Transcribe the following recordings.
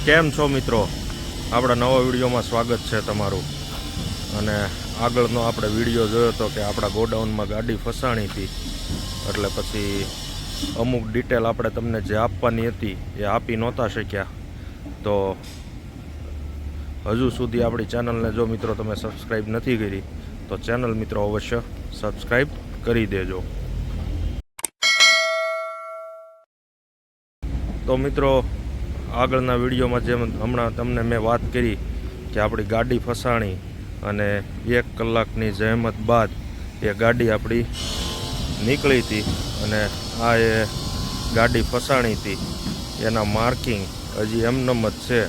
કેમ છો મિત્રો? આપણા નવા વિડીયોમાં સ્વાગત છે તમારું. અને આગળનો આપણે વિડીયો જોયો હતો કે આપણા ગોડાઉનમાં ગાડી ફસાણી હતી, એટલે પછી અમુક ડિટેલ આપણે તમને જે આપવાની હતી એ આપી નહોતા શક્યા. તો હજુ સુધી આપણી ચેનલને જો મિત્રો તમે સબસ્ક્રાઈબ નથી કરી તો ચેનલ મિત્રો અવશ્ય સબસ્ક્રાઈબ કરી દેજો. તો મિત્રો, આગળના વિડીયોમાં જેમ હમણાં તમને મેં વાત કરી કે આપણી ગાડી ફસાણી અને 1 કલાકની જહેમત બાદ એ ગાડી આપણી નીકળી હતી. અને આ એ ગાડી ફસાણી હતી એના માર્કિંગ હજી એમનેમ જ છે,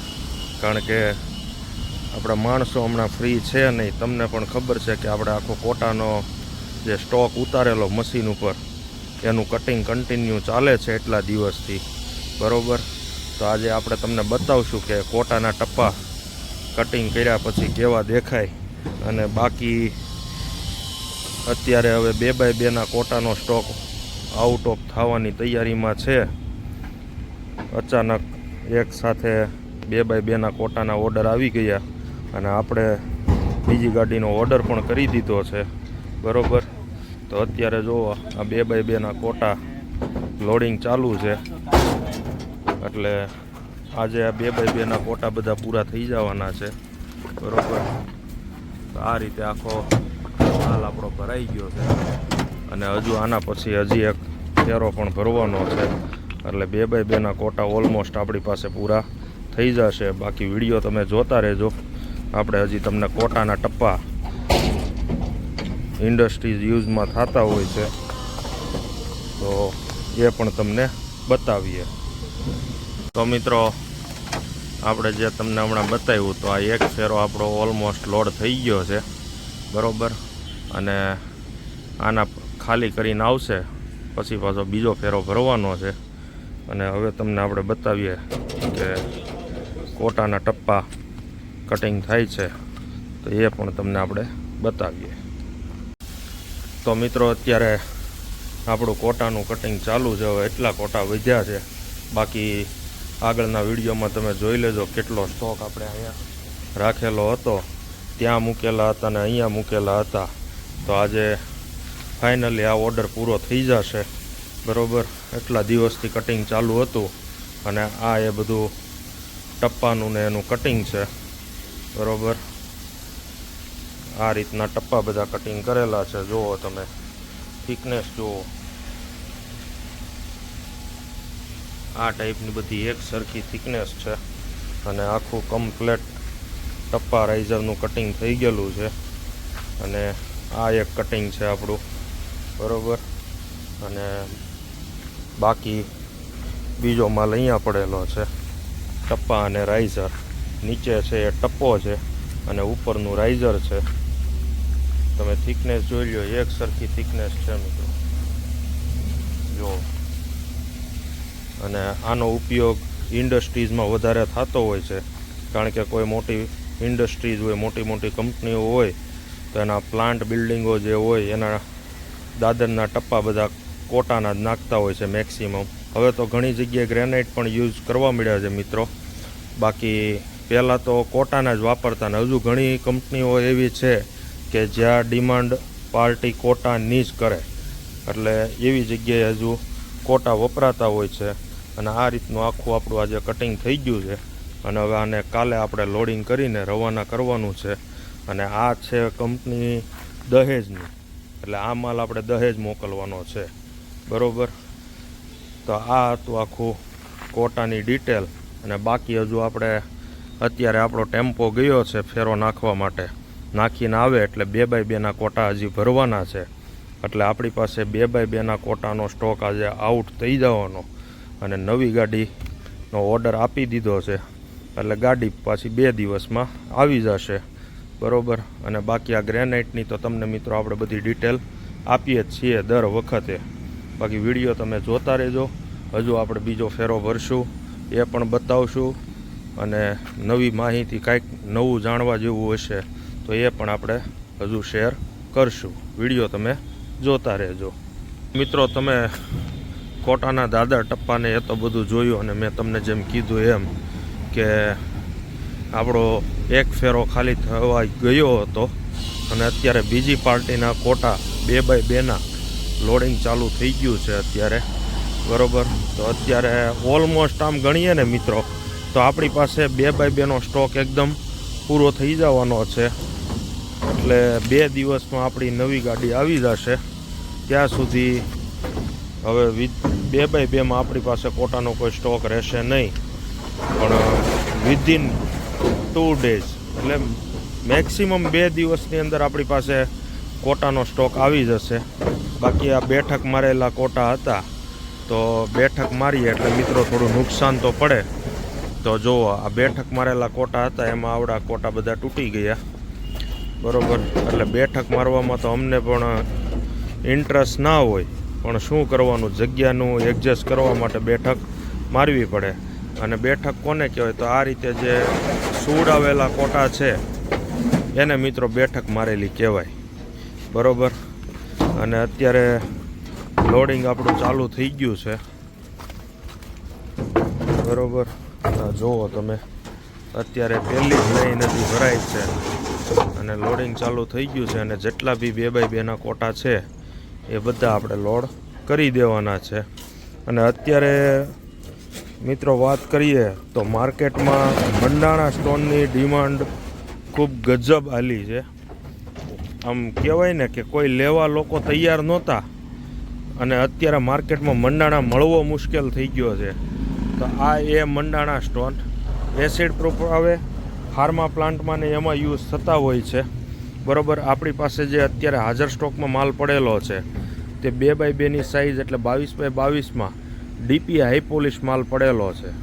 કારણ કે આપણા માણસો હમણાં ફ્રી છે નહીં. તમને પણ ખબર છે કે આપણે આખો કોટાનો જે સ્ટોક ઉતારેલો મશીન ઉપર એનું કટિંગ કન્ટિન્યુ ચાલે છે એટલા દિવસથી, બરાબર. તો આજે આપણે તમને બતાવશું કે કોટાના ટપ્પા કટિંગ કર્યા પછી કેવા દેખાય. અને બાકી અત્યારે હવે 2x2ના કોટાનો સ્ટોક આઉટ ઓફ થવાની તૈયારીમાં છે. અચાનક એક સાથે 2x2ના કોટાના ઓર્ડર આવી ગયા અને આપણે બીજી ગાડીનો ઓર્ડર પણ કરી દીધો છે, બરાબર. તો અત્યારે જુઓ, આ 2x2ના કોટા લોડિંગ ચાલુ છે. એટલે આજે આ 2x2ના કોટા બધા પૂરા થઈ જવાના છે, બરાબર. તો આ રીતે આખો હાલ આપણો ભરાઈ ગયો છે. અને હજુ આના પછી હજી એક ફેરો પણ ભરવાનો છે, એટલે 2x2ના કોટા ઓલમોસ્ટ આપણી પાસે પૂરા થઈ જશે. બાકી વિડીયો તમે જોતા રહેજો. આપણે હજી તમને કોટાના ટપ્પા ઇન્ડસ્ટ્રીઝ યુઝમાં થતા હોય છે તો એ પણ તમને બતાવીએ. તો મિત્રો, આપણે જે તમને હમણાં બતાવ્યું તો આ એક ફેરો આપણો ઓલમોસ્ટ લોડ થઈ ગયો છે, બરાબર. અને આના ખાલી કરીને આવશે પછી પાછો બીજો ફેરો ભરવાનો છે. અને હવે તમને આપણે બતાવીએ કે કોટાના ટપ્પા કટિંગ થાય છે, તો એ પણ તમને આપણે બતાવીએ. તો મિત્રો, અત્યારે આપણું કોટાનું કટિંગ ચાલુ છે. હવે એટલા કોટા વધ્યા છે. બાકી આગળના વિડીયોમાં તમે જોઈ લેજો કેટલો સ્ટોક આપણે અહીંયા રાખેલો હતો, ત્યાં મૂકેલા હતા અને અહીંયા મૂકેલા હતા. તો આજે ફાઇનલી આ ઓર્ડર પૂરો થઈ જશે, બરાબર. એટલા દિવસથી કટિંગ ચાલુ હતું અને આ એ બધું ટપ્પાનું ને એનું કટિંગ છે, બરાબર. આ રીતના ટપ્પા બધા કટિંગ કરેલા છે. જુઓ તમે, થિકનેસ જુઓ, આ ટાઈપની બધી એક સરખી થિકનેસ છે. અને આખું કમ્પ્લેટ ટપ્પા રાઇઝરનું કટિંગ થઈ ગયેલું છે. અને આ એક કટિંગ છે આપણું, બરાબર. અને બાકી બીજો માલ અહીંયા પડેલો છે, ટપ્પા અને રાઇઝર. નીચે છે એ ટપ્પો છે અને ઉપરનું રાઇઝર છે. તમે થિકનેસ જોઈ લો, એક સરખી થિકનેસ છે મિત્રો, જો. અને આનો ઉપયોગ ઇન્ડસ્ટ્રીઝમાં વધારે થતો હોય છે, કારણ કે કોઈ મોટી ઇન્ડસ્ટ્રીઝ હોય, મોટી મોટી કંપનીઓ હોય, તો એના પ્લાન્ટ બિલ્ડિંગો જે હોય એના દાદરના ટપ્પા બધા કોટાના જ નાખતા હોય છે મેક્સિમમ. હવે તો ઘણી જગ્યાએ ગ્રેનાઇટ પણ યુઝ કરવા મળ્યા છે મિત્રો. બાકી પહેલાં તો કોટાના જ વાપરતા, ને હજુ ઘણી કંપનીઓ એવી છે કે જ્યાં ડિમાન્ડ પાર્ટી કોટાની જ કરે, એટલે એવી જગ્યાએ હજુ કોટા વપરાતા હોય છે. અને આ રીતનું આખું આપણું આજે કટિંગ થઈ ગયું છે. અને હવે આને કાલે આપણે લોડિંગ કરીને રવાના કરવાનું છે. અને આ છે કંપની દહેજની, એટલે આ માલ આપણે દહેજ મોકલવાનો છે, બરાબર. તો આ હતું આખું કોટાની ડિટેલ. અને બાકી હજુ આપણે અત્યારે આપણો ટેમ્પો ગયો છે ફેરો નાખવા માટે. નાખીને આવે એટલે 2x2ના કોટા હજી ભરવાના છે. એટલે આપણી પાસે 2x2ના કોટાનો સ્ટોક આજે આઉટ થઈ જવાનો. અને નવી ગાડીનો ઓર્ડર આપી દીધો છે, એટલે ગાડી પાછી 2 દિવસમાં આવી જશે, બરાબર. અને બાકી આ ગ્રેનાઇટની તો તમને મિત્રો આપણે બધી ડિટેલ આપીએ જ છીએ દર વખતે. બાકી વિડીયો તમે જોતા રહેજો. હજુ આપણે બીજો ફેરો ભરશું, એ પણ બતાવશું. અને નવી માહિતી, કાંઈક નવું જાણવા જેવું હશે તો એ પણ આપણે હજુ શેર કરશું. વિડીયો તમે જોતા રહેજો. મિત્રો, તમે કોટાના દાદર ટપ્પાને એ તો બધું જોયું. અને મેં તમને જેમ કીધું એમ કે આપણો એક ફેરો ખાલી થવા ગયો હતો અને અત્યારે બીજી પાર્ટીના કોટા 2x2ના લોડિંગ ચાલુ થઈ ગયું છે અત્યારે, બરાબર. તો અત્યારે ઓલમોસ્ટ આમ ગણીએ ને મિત્રો તો આપણી પાસે 2x2નો સ્ટોક એકદમ પૂરો થઈ જવાનો છે. એટલે 2 દિવસમાં આપણી નવી ગાડી આવી જશે. ત્યાં સુધી હવે 2x2માં આપણી પાસે કોટાનો કોઈ સ્ટોક રહેશે નહીં, પણ વિધિન 2 ડેઝ એટલે મેક્સિમમ 2 દિવસની અંદર આપણી પાસે કોટાનો સ્ટોક આવી જશે. બાકી આ બેઠક મારેલા કોટા હતા તો બેઠક મારીએ એટલે મિત્રો થોડું નુકસાન તો પડે. તો જુઓ આ બેઠક મારેલા કોટા હતા એમાં આવડા કોટા બધા તૂટી ગયા, બરાબર. એટલે બેઠક મારવામાં તો અમને પણ ઇન્ટરેસ્ટ ના હોય, પણ શું કરવાનું, જગ્યાનું એડજસ્ટ કરવા માટે બેઠક મારવી પડે. અને બેઠક કોને કહેવાય તો આ રીતે જે સુવડાવેલા કોટા છે એને મિત્રો બેઠક મારેલી કહેવાય, બરાબર. અને અત્યારે લોડિંગ આપણું ચાલુ થઈ ગયું છે, બરાબર. જુઓ તમે અત્યારે પહેલી જ લાઈન હજી ભરાય છે અને લોડિંગ ચાલુ થઈ ગયું છે. અને જેટલા બી 2x2ના કોટા છે એ બધા આપણે લોડ કરી દેવાના છે. અને અત્યારે મિત્રો વાત કરીએ તો માર્કેટમાં મંડાણા સ્ટોનની ડિમાન્ડ ખૂબ ગજબ આલી છે. આમ કહેવાય ને કે કોઈ લેવા લોકો તૈયાર નહોતા અને અત્યારે માર્કેટમાં મંડાણા મળવો મુશ્કેલ થઈ ગયો છે. તો આ એ મંડાણા સ્ટોન એસિડ પ્રૂફ આવે, ફાર્મા પ્લાન્ટમાં ને એમાં યુઝ થતા હોય છે, બરાબર. આપણી પાસે જે અત્યારે હાજર સ્ટોકમાં માલ પડેલો છે તે 2x2ની સાઇઝ એટલે 22x22માં ડીપી હાઈ પોલિશ માલ પડેલો છે.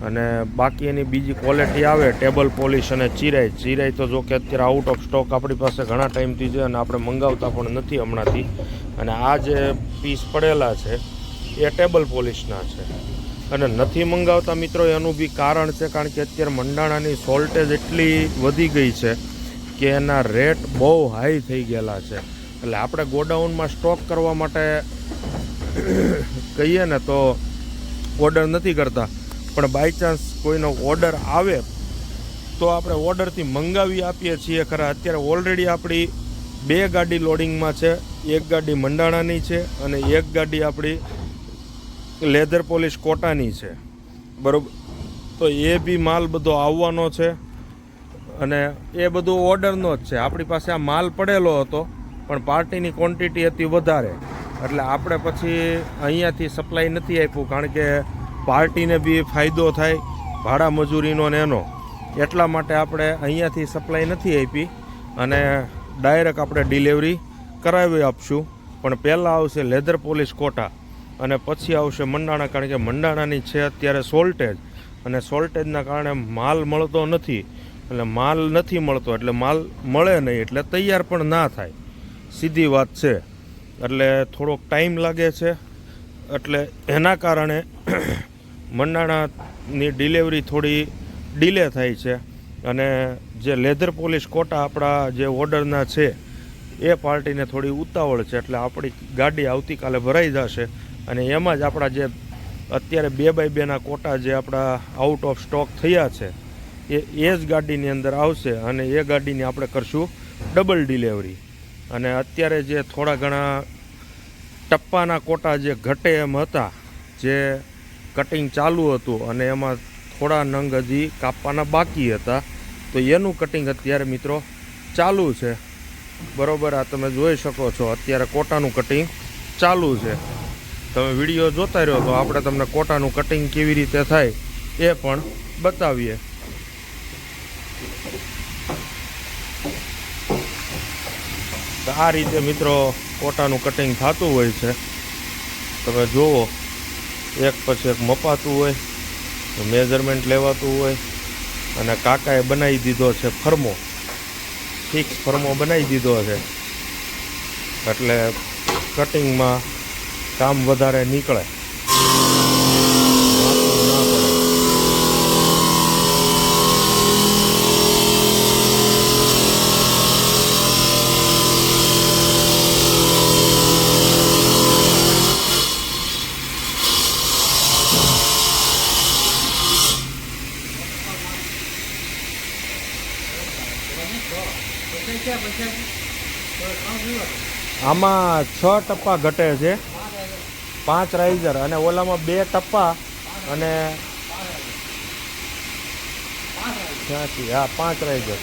અને બાકી એની બીજી ક્વોલિટી આવે ટેબલ પોલિશ અને ચિરાઈ તો જો કે અત્યારે આઉટ ઓફ સ્ટોક આપણી પાસે ઘણા ટાઈમથી છે અને આપણે મંગાવતા પણ નથી હમણાંથી. અને આ જે પીસ પડેલા છે એ ટેબલ પોલિશના છે. અને નથી મંગાવતા મિત્રો એનું બી કારણ છે, કારણ કે અત્યારે મંડાણાની શોર્ટેજ એટલી વધી ગઈ છે કે એના રેટ બહુ હાઈ થઈ ગયેલા છે. એટલે આપણે ગોડાઉનમાં સ્ટોક કરવા માટે કહીએ ને તો ઓર્ડર નથી કરતા, પણ બાય ચાન્સ કોઈનો ઓર્ડર આવે તો આપણે ઓર્ડરથી મંગાવી આપીએ છીએ ખરા. અત્યારે ઓલરેડી આપણી 2 ગાડી લોડિંગમાં છે, 1 ગાડી મંડાણાની છે અને 1 ગાડી આપણી લેધર પોલિશ કોટાની છે, બરાબર. તો એ બી માલ બધો આવવાનો છે અને એ બધું ઓર્ડરનો જ છે. આપણી પાસે આ માલ પડેલો હતો પણ પાર્ટીની ક્વોન્ટિટી હતી વધારે, એટલે આપણે પછી અહીંયાથી સપ્લાય નથી આપ્યું, કારણ કે પાર્ટીને બી ફાયદો થાય ભાડા મજૂરીનો ને એનો, એટલા માટે આપણે અહીંયાથી સપ્લાય નથી આપી અને ડાયરેક્ટ આપણે ડિલિવરી કરાવી આપશું. પણ પહેલાં આવશે લેધર પોલિશ કોટા અને પછી આવશે મંડાણા, કારણ કે મંડાણાની છે અત્યારે શોર્ટેજ અને શોર્ટેજના કારણે માલ મળતો નથી. એટલે માલ નથી મળતો એટલે માલ મળે નહીં એટલે તૈયાર પણ ના થાય, સીધી વાત છે. એટલે થોડોક ટાઈમ લાગે છે, એટલે એના કારણે મંડાણાની ડિલિવરી થોડી ડિલે થાય છે. અને જે લેધર પોલિશ કોટા આપણા જે ઓર્ડરના છે એ પાર્ટીને થોડી ઉતાવળ છે, એટલે આપણી ગાડી આવતીકાલે ભરાઈ જશે. અને એમાં જ આપણા જે અત્યારે 2x2ના કોટા જે આપણા આઉટ ઓફ સ્ટોક થયા છે એ જ ગાડીની અંદર આવશે અને એ ગાડીની આપણે કરશું ડબલ ડિલિવરી. અને અત્યારે જે થોડા ઘણા ટપ્પાના કોટા જે ઘટે એમ હતા, જે કટિંગ ચાલુ હતું અને એમાં થોડા નંગ હજી કાપવાના બાકી હતા, તો એનું કટિંગ અત્યારે મિત્રો ચાલુ છે, બરાબર. આ તમે જોઈ શકો છો અત્યારે કોટાનું કટિંગ ચાલુ છે. તમે વિડીયો જોતા રહ્યો તો આપણે તમને કોટાનું કટિંગ કેવી રીતે થાય એ પણ બતાવીએ. આ રીતે મિત્રો કોટાનું કટિંગ થતું હોય છે. તમે જુઓ એક પછી એક મપાતું હોય, મેઝરમેન્ટ લેવાતું હોય. અને કાકાએ બનાવી દીધો છે ફર્મો, ફિક્સ ફર્મો બનાવી દીધો છે, એટલે કટિંગમાં કામ વધારે નીકળે. આમાં 6 ટપ્પા ઘટે છે, 5 રાઇઝર, અને ઓલામાં 2 ટપ્પા અને 5 રાઇઝર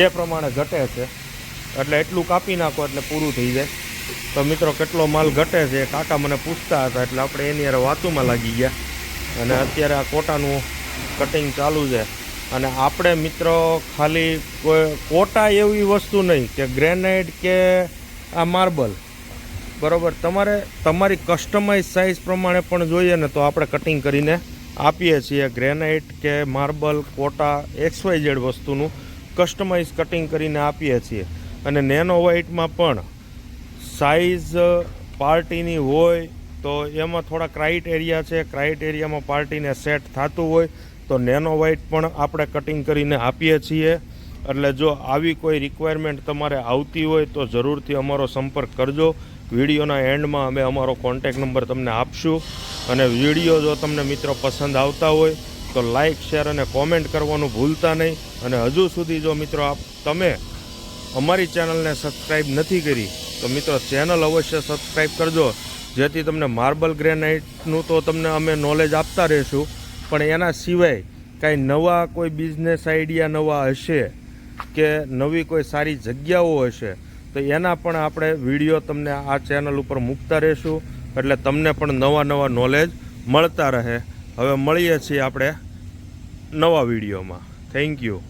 એ પ્રમાણે ઘટે છે. એટલે એટલું કાપી નાખો એટલે પૂરું થઈ જાય. તો મિત્રો કેટલો માલ ઘટે છે કાકા મને પૂછતા હતા, એટલે આપણે એની હારે વાતોમાં લાગી ગયા. અને અત્યારે આ કોટાનું કટિંગ ચાલુ છે. અને આપણે મિત્રો ખાલી કોઈ કોટા એવી વસ્તુ નહીં કે ગ્રેનાઇટ કે આ માર્બલ, બરાબર, તમારે તમારી કસ્ટમાઇઝ સાઇઝ પ્રમાણે પણ જોઈએ ને તો આપણે કટિંગ કરીને આપીએ છીએ. ગ્રેનાઇટ કે માર્બલ, કોટા, XYZ વસ્તુનું કસ્ટમાઇઝ કટિંગ કરીને આપીએ છીએ. અને નેનો વ્હાઇટમાં પણ સાઇઝ પાર્ટીની હોય તો એમાં થોડા ક્રાઇટેરિયા છે. ક્રાઇટેરિયામાં પાર્ટીને સેટ થતું હોય તો નેનો વ્હાઇટ પણ આપણે કટિંગ કરીને આપીએ છીએ. એટલે જો આવી કોઈ રિક્વાયરમેન્ટ તમારે આવતી હોય તો જરૂરથી અમારો સંપર્ક કરજો. વિડીયોના એન્ડમાં અમે અમારો કોન્ટેક નંબર તમને આપશું. અને વિડીયો જો તમને મિત્રો પસંદ આવતા હોય તો લાઇક, શેર અને કોમેન્ટ કરવાનું ભૂલતા નહીં. અને હજુ સુધી જો મિત્રો તમે અમારી ચેનલને સબસ્ક્રાઈબ નથી કરી તો મિત્રો ચેનલ અવશ્ય સબસ્ક્રાઈબ કરજો, જેથી તમને માર્બલ ગ્રેનાઇટનું તો તમને અમે નોલેજ આપતા રહીશું. પણ એના સિવાય કાંઈ નવા કોઈ બિઝનેસ આઈડિયા નવા હશે કે નવી કોઈ સારી જગ્યાઓ હશે તો એના પણ આપણે વિડીયો તમને આ ચેનલ ઉપર મૂકતા રહીશું. એટલે તમને પણ નવા નોલેજ મળતા રહે. હવે મળીએ છીએ આપણે નવા વિડીયોમાં. Thank you.